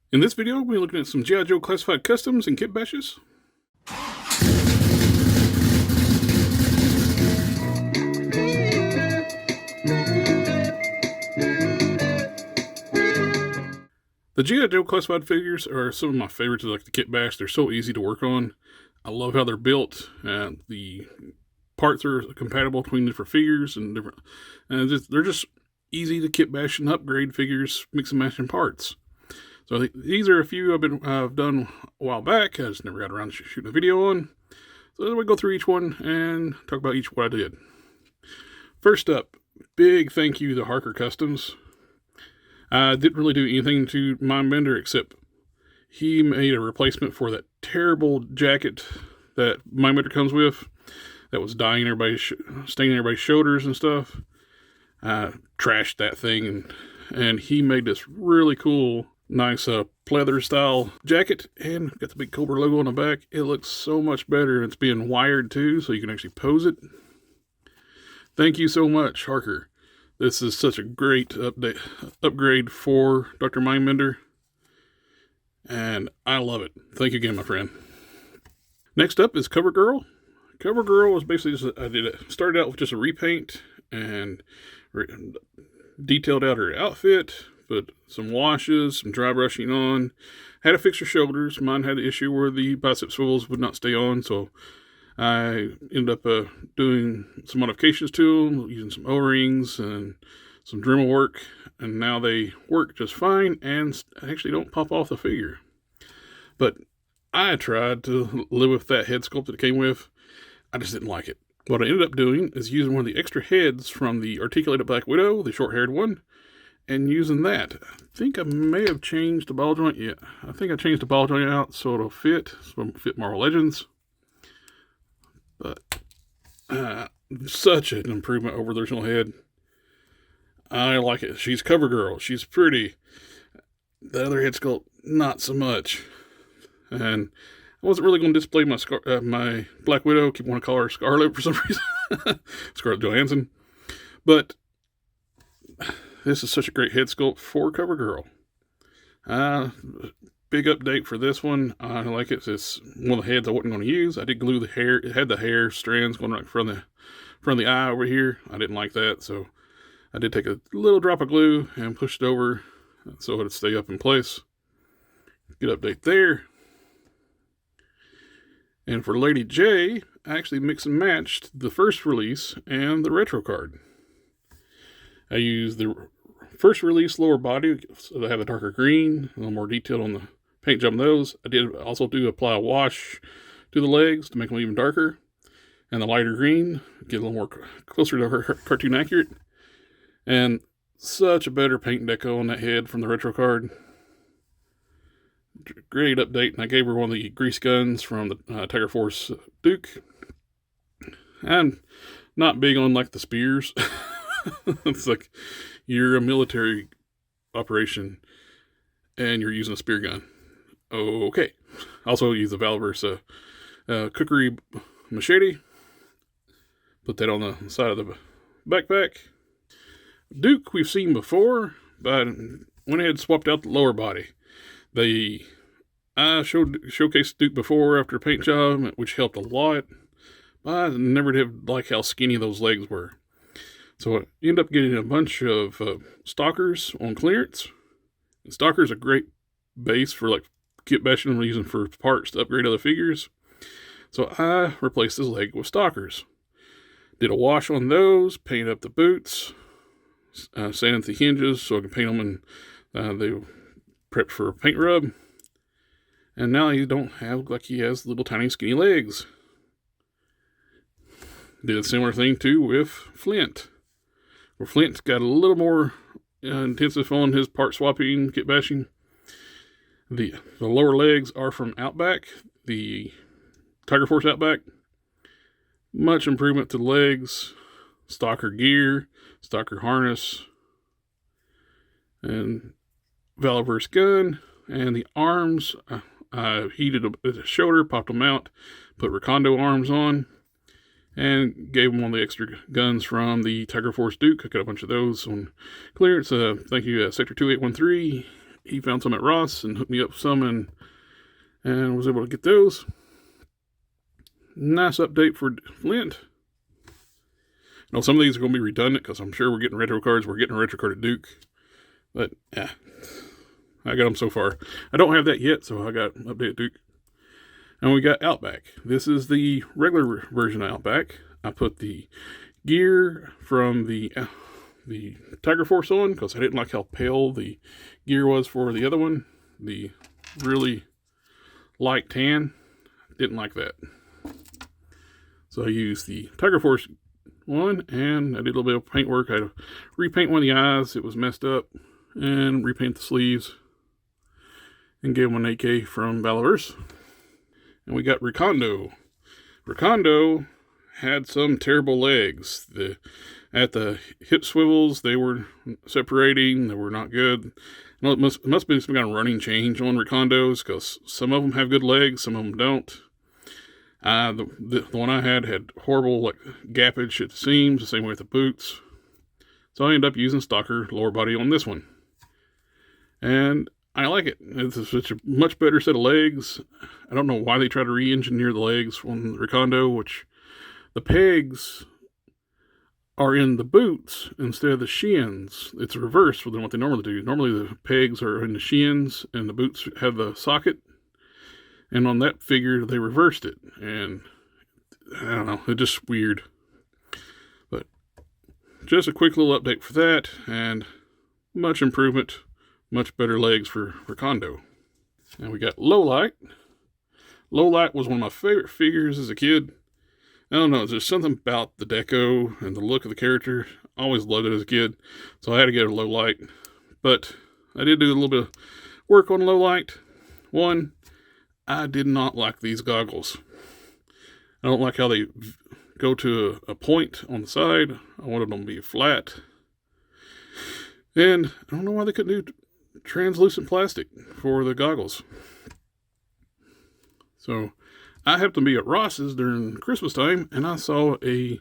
In this video, we'll be looking at some G.I. Joe classified customs and kitbashes. The G.I. Joe classified figures are some of my favorites, like the kitbash. They're so easy to work on. I love how they're built. The parts are compatible between different figures and different. They're just easy to kitbash and upgrade figures, mix and match in parts. So these are a few I've done a while back. I just never got around to shooting a video on. So we go through each one and talk about each what I did. First up, big thank you to Harker Customs. I didn't really do anything to Mindbender except he made a replacement for that terrible jacket that Mindbender comes with that was staining everybody's shoulders and stuff. I trashed that thing and he made this really cool, nice pleather style jacket and got the big Cobra logo on the back. It looks so much better. It's being wired too, so you can actually pose it. Thank you so much, Harker. This is such a great upgrade for Dr. Mindbender, and I love it. Thank you again, my friend. Next up is CoverGirl. CoverGirl was basically started out with just a repaint and detailed out her outfit, put some washes, some dry brushing on, had to fix her shoulders. Mine had the issue where the bicep swivels would not stay on, so I ended up doing some modifications to them, using some O-rings and some Dremel work, and now they work just fine and actually don't pop off the figure. But I tried to live with that head sculpt that it came with. I just didn't like it. What I ended up doing is using one of the extra heads from the Articulated Black Widow, the short-haired one, and using that. I think I may have changed the ball joint. Yeah, I think I changed the ball joint out so it'll fit Marvel Legends. But such an improvement over the original head. I like it. She's CoverGirl. She's pretty. The other head sculpt, not so much. And I wasn't really going to display my Black Widow. I keep wanting to call her Scarlet for some reason. Scarlett Johansson. But this is such a great head sculpt for CoverGirl. Big update for this one. I like it. It's one of the heads I wasn't going to use. I did glue the hair. It had the hair strands going right from the eye over here. I didn't like that, so I did take a little drop of glue and push it over so it'd stay up in place. Good update there. And for Lady J, I actually mixed and matched the first release and the retro card. I used the first release lower body, so they have a darker green, a little more detail on the paint job on those. I did also apply a wash to the legs to make them even darker. And the lighter green, get a little more closer to her cartoon accurate. And such a better paint deco on that head from the retro card. Great update. And I gave her one of the grease guns from the Tiger Force Duke. I'm not big on like the spears. It's like you're a military operation and you're using a spear gun. Okay. Also use the Valverse cookery machete. Put that on the side of the backpack. Duke we've seen before, but I went ahead and swapped out the lower body. I showcased Duke before after a paint job, which helped a lot. But I never did like how skinny those legs were. So I ended up getting a bunch of stalkers on clearance. And stalkers are a great base for like kitbashing and using for parts to upgrade other figures. So I replaced his leg with stalkers. Did a wash on those, painted up the boots, sanded the hinges so I can paint them and they prepped for a paint rub. And now he don't have like he has little tiny skinny legs. Did a similar thing too with Flint. Where Flint's got a little more intensive on his part swapping, kitbashing. The lower legs are from Outback, the Tiger Force Outback. Much improvement to the legs, stalker gear, stalker harness, and Valverse gun. And the arms, I heated a shoulder, popped them out, put Recondo arms on, and gave him one of the extra guns from the Tiger Force Duke. I got a bunch of those on clearance. Thank you, Sector 2813. he found some at Ross and hooked me up with some, and was able to get those. Nice update for Flint. Now, some of these are going to be redundant because I'm sure we're getting retro cards. We're getting a retro card at Duke. But, yeah, I got them so far. I don't have that yet, so I got an update at Duke. And we got Outback. This is the regular version of Outback. I put the gear from the Tiger Force on because I didn't like how pale the gear was for the other one. The really light tan. Didn't like that. So I used the Tiger Force one, and I did a little bit of paint work. I had to repaint one of the eyes. It was messed up, and repaint the sleeves, and gave him an AK from Valaverse. And we got Recondo. Recondo had some terrible legs. At the hip swivels, they were separating. They were not good. No, it must be some kind of running change on Recondos, because some of them have good legs, some of them don't. The one I had horrible like gappage at the seams, the same way with the boots. So I ended up using Stalker lower body on this one. And I like it. It's such a much better set of legs. I don't know why they try to re-engineer the legs on the Recondo, which the pegs are in the boots instead of the shins. It's reversed than what they normally do. Normally the pegs are in the shins and the boots have the socket. And on that figure, they reversed it. And I don't know, it's just weird. But just a quick little update for that. And much improvement, much better legs for Recondo. And we got Lowlight. Lowlight was one of my favorite figures as a kid. I don't know, there's something about the deco and the look of the character. I always loved it as a kid. So I had to get a Lowlight. But I did do a little bit of work on Lowlight. One, I did not like these goggles. I don't like how they go to a point on the side. I wanted them to be flat. And I don't know why they couldn't do translucent plastic for the goggles. So I happened to be at Ross's during Christmas time, and I saw a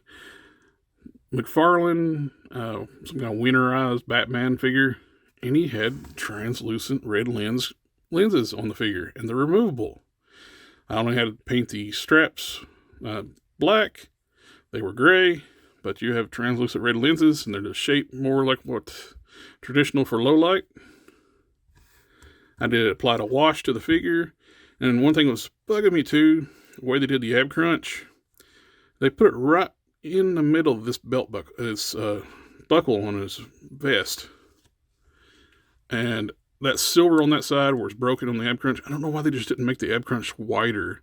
McFarlane, some kind of winterized Batman figure, and he had translucent red lenses on the figure, and they're removable. I only had to paint the straps black. They were gray, but you have translucent red lenses, and they're just shaped more like what traditional for low light. I did apply a wash to the figure, and one thing that was bugging me too, the way they did the ab crunch, they put it right in the middle of this belt buckle, this buckle on his vest, and that silver on that side where it's broken on the ab crunch. I don't know why they just didn't make the ab crunch wider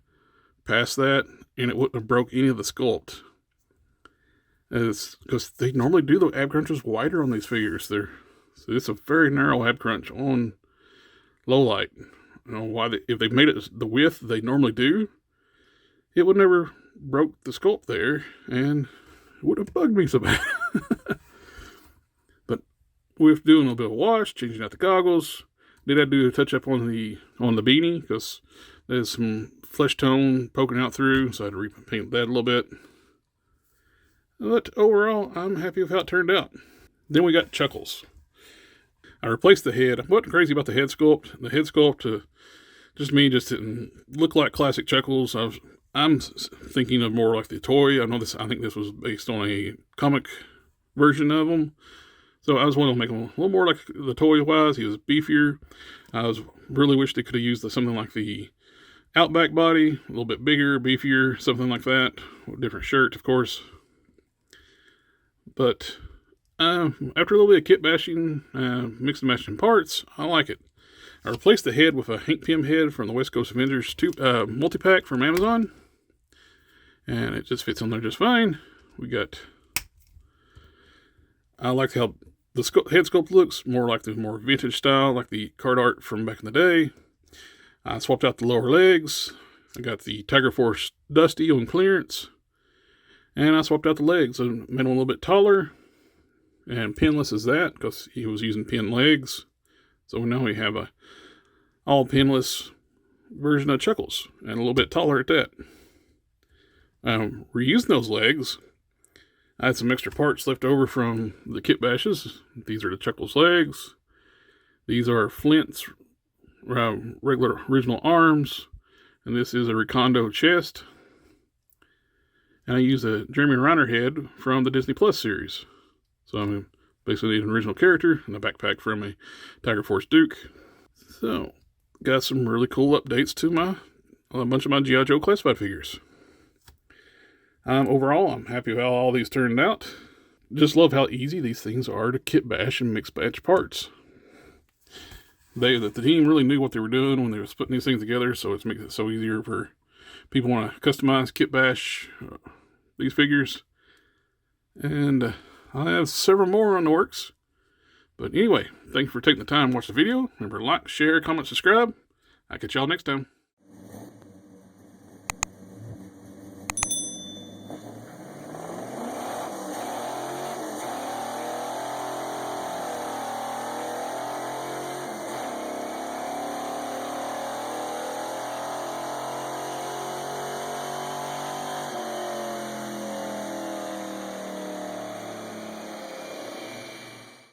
past that, and it wouldn't have broke any of the sculpt. It's because they normally do the ab crunches wider on these figures. So it's a very narrow ab crunch on low light. I don't know why if they made it the width they normally do, it would never broke the sculpt there, and it would have bugged me so bad. But with doing a little bit of wash, changing out the goggles, did I do a touch up on the beanie because there's some flesh tone poking out through, so I had to repaint that a little bit. But overall, I'm happy with how it turned out. Then we got Chuckles. I replaced the head. I wasn't crazy about the head sculpt. The head sculpt, just didn't look like classic Chuckles. I'm thinking of more like the toy. I think this was based on a comic version of him. So I was wanting to make him a little more like the toy was. He was beefier. I really wish they could have used something like the Outback body, a little bit bigger, beefier, something like that. Different shirt, of course. But after a little bit of kit bashing, mix and matching parts, I like it. I replaced the head with a Hank Pym head from the West Coast Avengers multi-pack from Amazon. And it just fits on there just fine. I like how the head sculpt looks more like the more vintage style, like the card art from back in the day. I swapped out the lower legs. I got the Tiger Force Dusty on clearance. And I swapped out the legs and made them a little bit taller. And pinless as that, because he was using pin legs. So now we have a all pinless version of Chuckles, and a little bit taller at that. Reusing those legs, I had some extra parts left over from the Kitbashes. These are the Chuckles legs. These are Flint's regular original arms, and this is a Recondo chest. And I use a Jeremy Renner head from the Disney Plus series. So I'm basically an original character and a backpack from a Tiger Force Duke. So, got some really cool updates to a bunch of my G.I. Joe classified figures. Overall, I'm happy with how all these turned out. Just love how easy these things are to kit bash and mix batch parts. The team really knew what they were doing when they were putting these things together, so it makes it so easier for people who want to customize, kit bash these figures. And I have several more on the works. But anyway, thanks for taking the time to watch the video. Remember to like, share, comment, subscribe. I'll catch y'all next time.